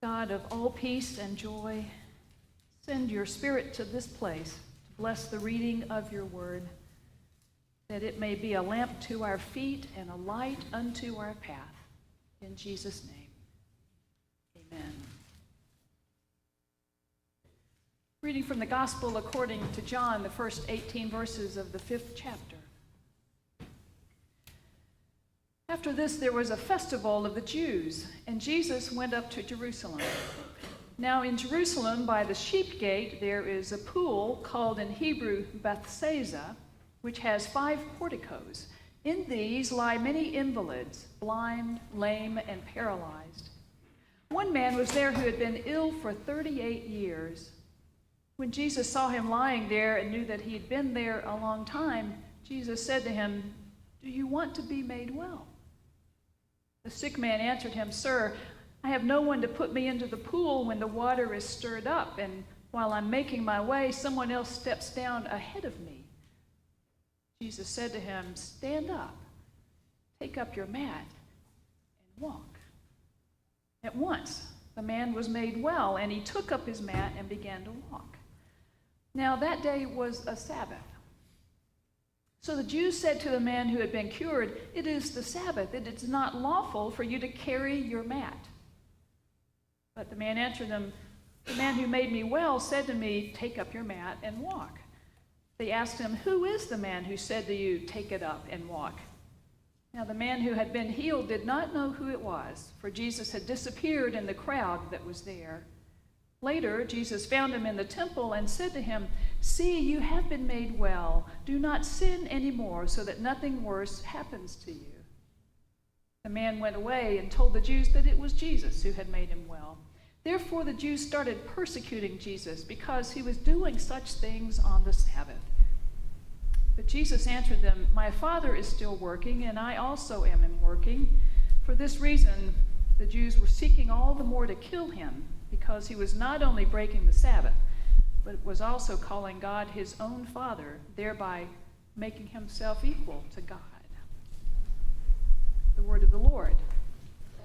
God of all peace and joy, send your Spirit to this place to bless the reading of your word, that it may be a lamp to our feet and a light unto our path. In Jesus' name, amen. Reading from the Gospel according to John, the first 18 verses of the 5th chapter. After this, there was a festival of the Jews, and Jesus went up to Jerusalem. Now in Jerusalem, by the sheep gate, there is a pool called in Hebrew Bethsaida, which has 5 porticos. In these lie many invalids, blind, lame, and paralyzed. One man was there who had been ill for 38 years. When Jesus saw him lying there and knew that he had been there a long time, Jesus said to him, "Do you want to be made well?" The sick man answered him, "Sir, I have no one to put me into the pool when the water is stirred up, and while I'm making my way, someone else steps down ahead of me." Jesus said to him, "Stand up, take up your mat, and walk." At once, the man was made well, and he took up his mat and began to walk. Now that day was a Sabbath. So the Jews said to the man who had been cured, "It is the Sabbath. It is not lawful for you to carry your mat." But the man answered them, "The man who made me well said to me, 'Take up your mat and walk.'" They asked him, "Who is the man who said to you, 'Take it up and walk'?" Now the man who had been healed did not know who it was, for Jesus had disappeared in the crowd that was there. Later, Jesus found him in the temple and said to him, "See, you have been made well. Do not sin anymore, so that nothing worse happens to you." The man went away and told the Jews that it was Jesus who had made him well. Therefore the Jews started persecuting Jesus because he was doing such things on the Sabbath. But Jesus answered them, "My Father is still working, and I also am working." For this reason, the Jews were seeking all the more to kill him, because he was not only breaking the Sabbath, but was also calling God his own Father, thereby making himself equal to God. The word of the Lord.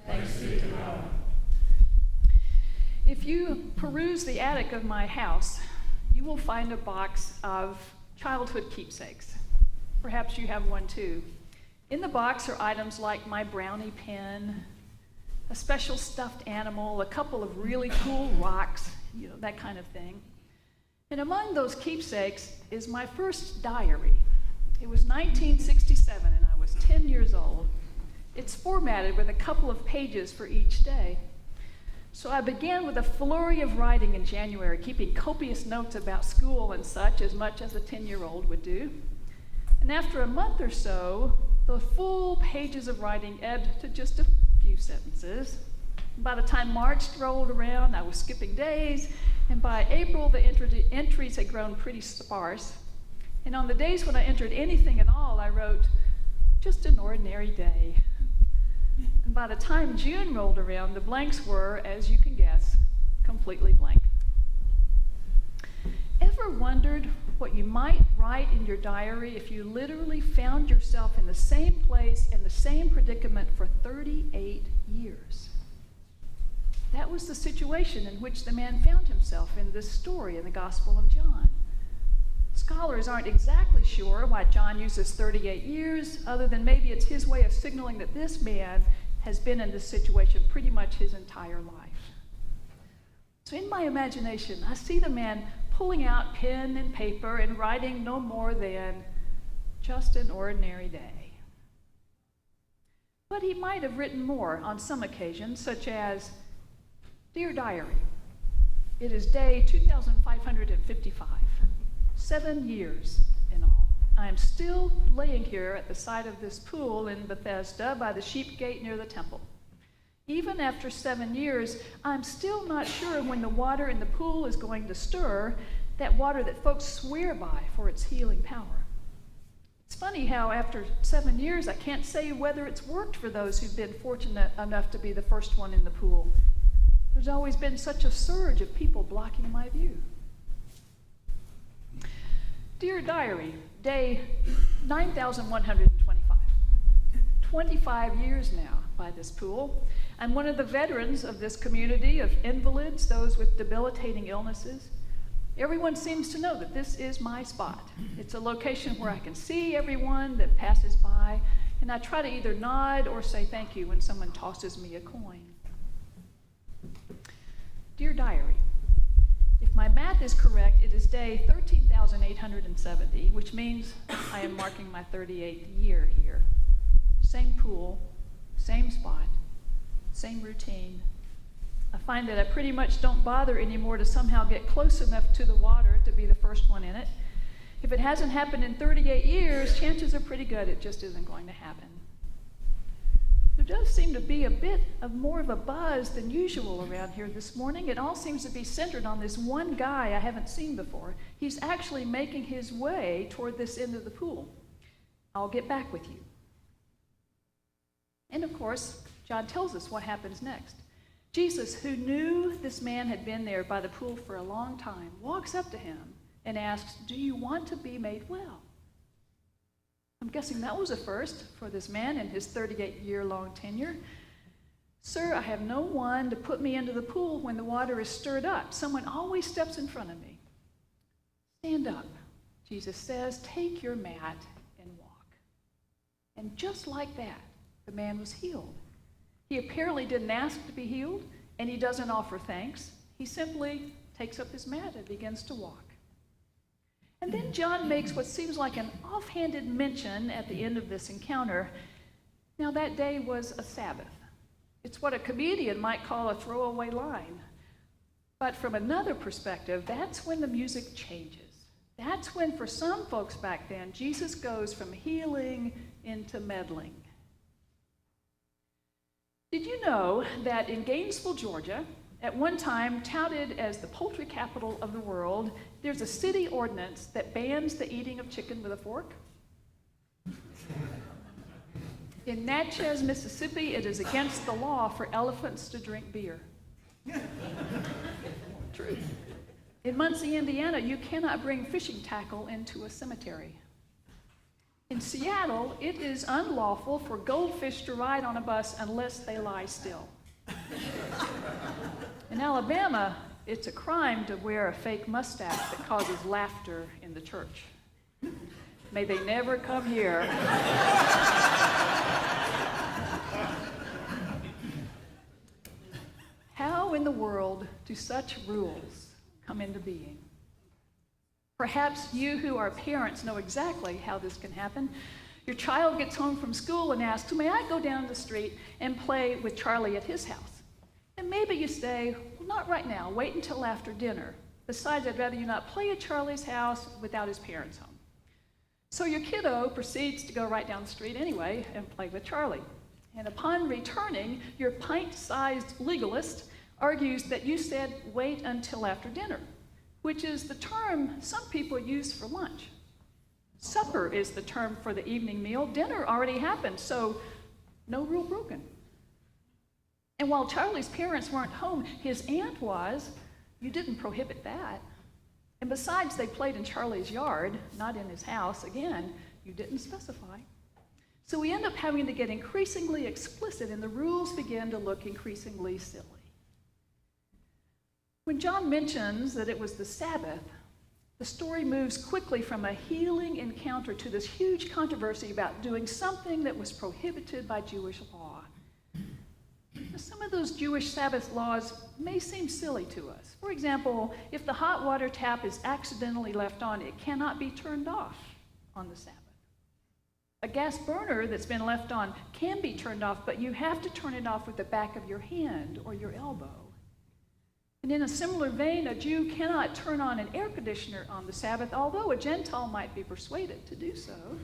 Thanks be to God. If you peruse the attic of my house, you will find a box of childhood keepsakes. Perhaps you have one too. In the box are items like my brownie pen, a special stuffed animal, a couple of really cool rocks, that kind of thing. And among those keepsakes is my first diary. It was 1967 and I was 10 years old. It's formatted with a couple of pages for each day. So I began with a flurry of writing in January, keeping copious notes about school and such as a 10-year-old would do. And after a month or so, the full pages of writing ebbed to just a few sentences. By the time March rolled around, I was skipping days, and by April, the entries had grown pretty sparse. And on the days when I entered anything at all, I wrote, "Just an ordinary day." And by the time June rolled around, the blanks were, as you can guess, completely blank. Ever wondered what you might write in your diary if you literally found yourself in the same place, in the same predicament for 38 years? That was the situation in which the man found himself in this story in the Gospel of John. Scholars aren't exactly sure why John uses 38 years, other than maybe it's his way of signaling that this man has been in this situation pretty much his entire life. So in my imagination, I see the man pulling out pen and paper and writing no more than "just an ordinary day." But he might have written more on some occasions, such as, "Dear Diary, it is day 2555, 7 years in all. I am still laying here at the side of this pool in Bethesda by the sheep gate near the temple. Even after 7 years, I'm still not sure when the water in the pool is going to stir, that water that folks swear by for its healing power. It's funny how after 7 years, I can't say whether it's worked for those who've been fortunate enough to be the first one in the pool. There's always been such a surge of people blocking my view. Dear Diary, day 9,125. 25 years now by this pool. I'm one of the veterans of this community of invalids, those with debilitating illnesses. Everyone seems to know that this is my spot. It's a location where I can see everyone that passes by, and I try to either nod or say thank you when someone tosses me a coin. Dear diary, if my math is correct, it is day 13,870, which means I am marking my 38th year here. Same pool, same spot, same routine. I find that I pretty much don't bother anymore to somehow get close enough to the water to be the first one in it. If it hasn't happened in 38 years, chances are pretty good it just isn't going to happen. There does seem to be a bit of more of a buzz than usual around here this morning. It all seems to be centered on this one guy I haven't seen before. He's actually making his way toward this end of the pool. I'll get back with you. And of course, John tells us what happens next. Jesus, who knew this man had been there by the pool for a long time, walks up to him and asks, "Do you want to be made well?" I'm guessing that was a first for this man in his 38-year-long tenure. "Sir, I have no one to put me into the pool when the water is stirred up. Someone always steps in front of me." "Stand up," Jesus says, "take your mat and walk." And just like that, the man was healed. He apparently didn't ask to be healed, and he doesn't offer thanks. He simply takes up his mat and begins to walk. And then John makes what seems like an offhanded mention at the end of this encounter. Now, that day was a Sabbath. It's what a comedian might call a throwaway line. But from another perspective, that's when the music changes. That's when, for some folks back then, Jesus goes from healing into meddling. Did you know that in Gainesville, Georgia, at one time touted as the poultry capital of the world, there's a city ordinance that bans the eating of chicken with a fork? In Natchez, Mississippi, it is against the law for elephants to drink beer. True. In Muncie, Indiana, you cannot bring fishing tackle into a cemetery. In Seattle, it is unlawful for goldfish to ride on a bus unless they lie still. In Alabama, it's a crime to wear a fake mustache that causes laughter in the church. May they never come here. How in the world do such rules come into being? Perhaps you who are parents know exactly how this can happen. Your child gets home from school and asks, "May I go down the street and play with Charlie at his house?" And maybe you say, "Well, not right now. Wait until after dinner. Besides, I'd rather you not play at Charlie's house without his parents home." So your kiddo proceeds to go right down the street anyway and play with Charlie. And upon returning, your pint-sized legalist argues that you said, "Wait until after dinner," which is the term some people use for lunch. Supper is the term for the evening meal. Dinner already happened, so no rule broken. And while Charlie's parents weren't home, his aunt was. You didn't prohibit that. And besides, they played in Charlie's yard, not in his house. Again, you didn't specify. So we end up having to get increasingly explicit, and the rules begin to look increasingly silly. When John mentions that it was the Sabbath, the story moves quickly from a healing encounter to this huge controversy about doing something that was prohibited by Jewish law. Now, some of those Jewish Sabbath laws may seem silly to us. For example, if the hot water tap is accidentally left on, it cannot be turned off on the Sabbath. A gas burner that's been left on can be turned off, but you have to turn it off with the back of your hand or your elbow. And in a similar vein, a Jew cannot turn on an air conditioner on the Sabbath, although a Gentile might be persuaded to do so.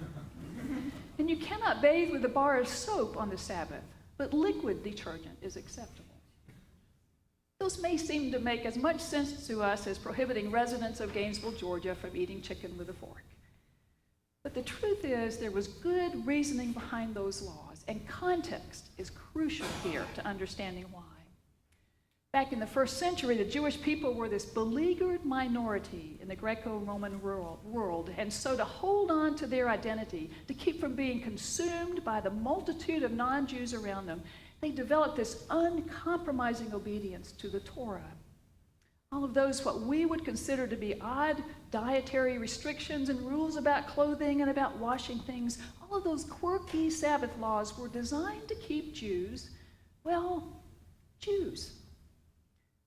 And you cannot bathe with a bar of soap on the Sabbath, but liquid detergent is acceptable. Those may seem to make as much sense to us as prohibiting residents of Gainesville, Georgia from eating chicken with a fork. But the truth is, there was good reasoning behind those laws, and context is crucial here to understanding why. Back in the first century, the Jewish people were this beleaguered minority in the Greco-Roman world, and so to hold on to their identity, to keep from being consumed by the multitude of non-Jews around them, They developed this uncompromising obedience to the Torah. All of those, what we would consider to be odd dietary restrictions and rules about clothing and about washing things, all of those quirky Sabbath laws were designed to keep Jews, well, Jews.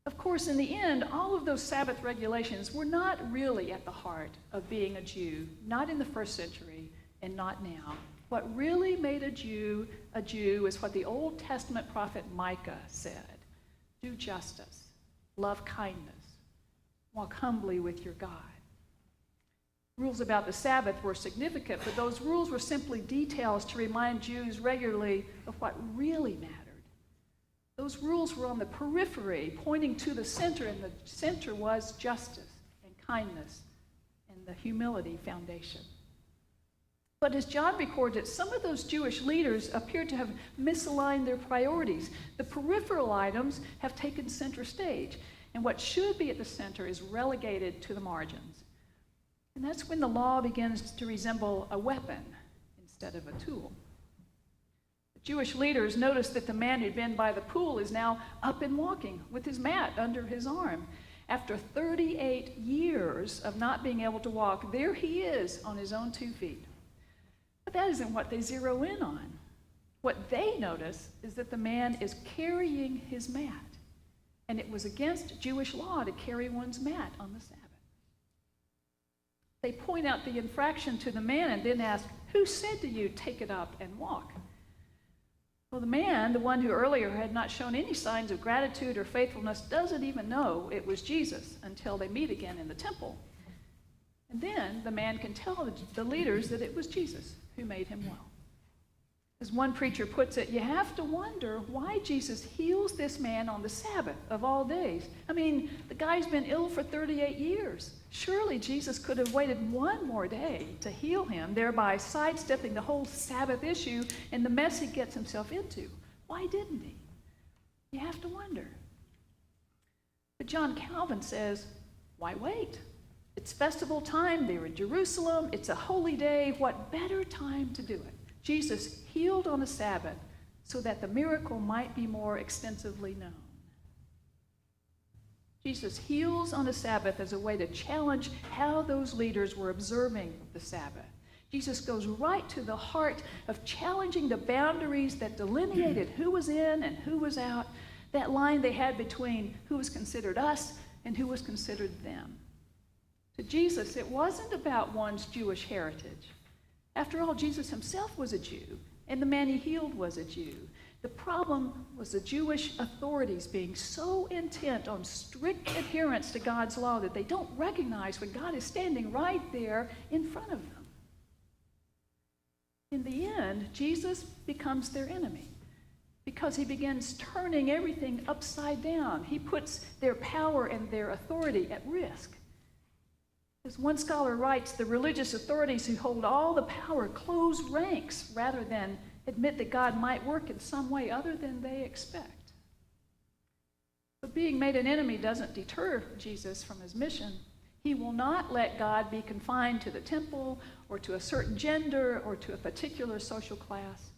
Of course, in the end, all of those Sabbath regulations were not really at the heart of being a Jew, not in the first century and not now. What really made a Jew is what the Old Testament prophet Micah said: do justice, love kindness, walk humbly with your God. Rules about the Sabbath were significant, but those rules were simply details to remind Jews regularly of what really mattered. Those rules were on the periphery, pointing to the center, and the center was justice and kindness and the humility foundation. But as John records it, some of those Jewish leaders appear to have misaligned their priorities. The peripheral items have taken center stage, and what should be at the center is relegated to the margins. And that's when the law begins to resemble a weapon instead of a tool. The Jewish leaders noticed that the man who'd been by the pool is now up and walking with his mat under his arm. After 38 years of not being able to walk, there he is on his own 2 feet. But that isn't what they zero in on. What they notice is that the man is carrying his mat, and it was against Jewish law to carry one's mat on the Sabbath. They point out the infraction to the man and then ask, "Who said to you, take it up and walk?" Well, the man, the one who earlier had not shown any signs of gratitude or faithfulness, doesn't even know it was Jesus until they meet again in the temple. And then the man can tell the leaders that it was Jesus who made him well. As one preacher puts it, you have to wonder why Jesus heals this man on the Sabbath of all days. I mean, the guy's been ill for 38 years. Surely Jesus could have waited one more day to heal him, thereby sidestepping the whole Sabbath issue and the mess he gets himself into. Why didn't he? You have to wonder. But John Calvin says, why wait? It's festival time. They're in Jerusalem. It's a holy day. What better time to do it? Jesus healed on the Sabbath so that the miracle might be more extensively known. Jesus heals on the Sabbath as a way to challenge how those leaders were observing the Sabbath. Jesus goes right to the heart of challenging the boundaries that delineated who was in and who was out, that line they had between who was considered us and who was considered them. To Jesus, it wasn't about one's Jewish heritage. After all, Jesus himself was a Jew, and the man he healed was a Jew. The problem was the Jewish authorities being so intent on strict adherence to God's law that they don't recognize when God is standing right there in front of them. In the end, Jesus becomes their enemy because he begins turning everything upside down. He puts their power and their authority at risk. As one scholar writes, the religious authorities who hold all the power close ranks rather than admit that God might work in some way other than they expect. But being made an enemy doesn't deter Jesus from his mission. He will not let God be confined to the temple or to a certain gender or to a particular social class.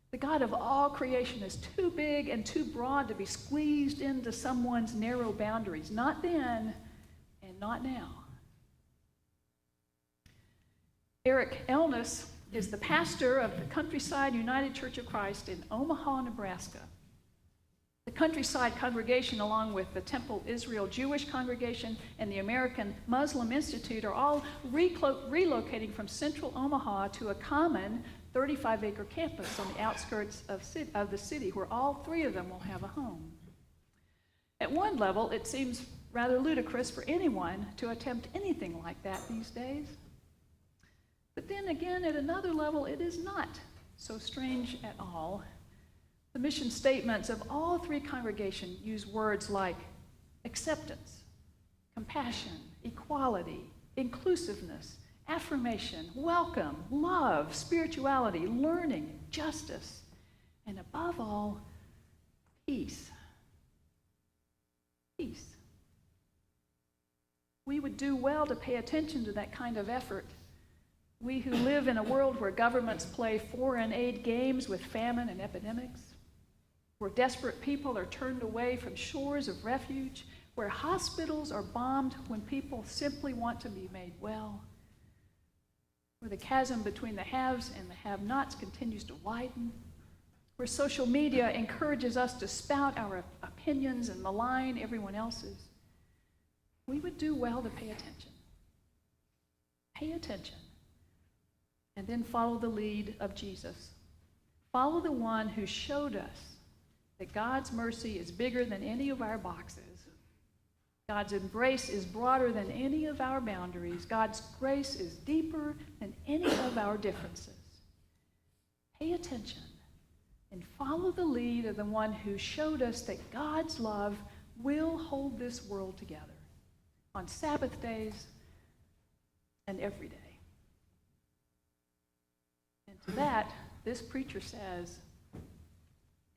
The God of all creation is too big and too broad to be squeezed into someone's narrow boundaries. Not then and not now. Eric Elness is the pastor of the Countryside United Church of Christ in Omaha, Nebraska. The Countryside congregation, along with the Temple Israel Jewish congregation and the American Muslim Institute, are all relocating from central Omaha to a common 35-acre campus on the outskirts of the city, where all three of them will have a home. At one level, it seems rather ludicrous for anyone to attempt anything like that these days. But then again, at another level, it is not so strange at all. The mission statements of all three congregations use words like acceptance, compassion, equality, inclusiveness, affirmation, welcome, love, spirituality, learning, justice, and above all, peace. Peace. We would do well to pay attention to that kind of effort. We who live in a world where governments play foreign aid games with famine and epidemics. where desperate people are turned away from shores of refuge, where hospitals are bombed when people simply want to be made well, where the chasm between the haves and the have-nots continues to widen, where social media encourages us to spout our opinions and malign everyone else's, we would do well to pay attention. Pay attention. And then follow the lead of Jesus. Follow the one who showed us that God's mercy is bigger than any of our boxes. God's embrace is broader than any of our boundaries. God's grace is deeper than any of our differences. Pay attention and follow the lead of the one who showed us that God's love will hold this world together on Sabbath days and every day. And to that, this preacher says,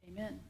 amen.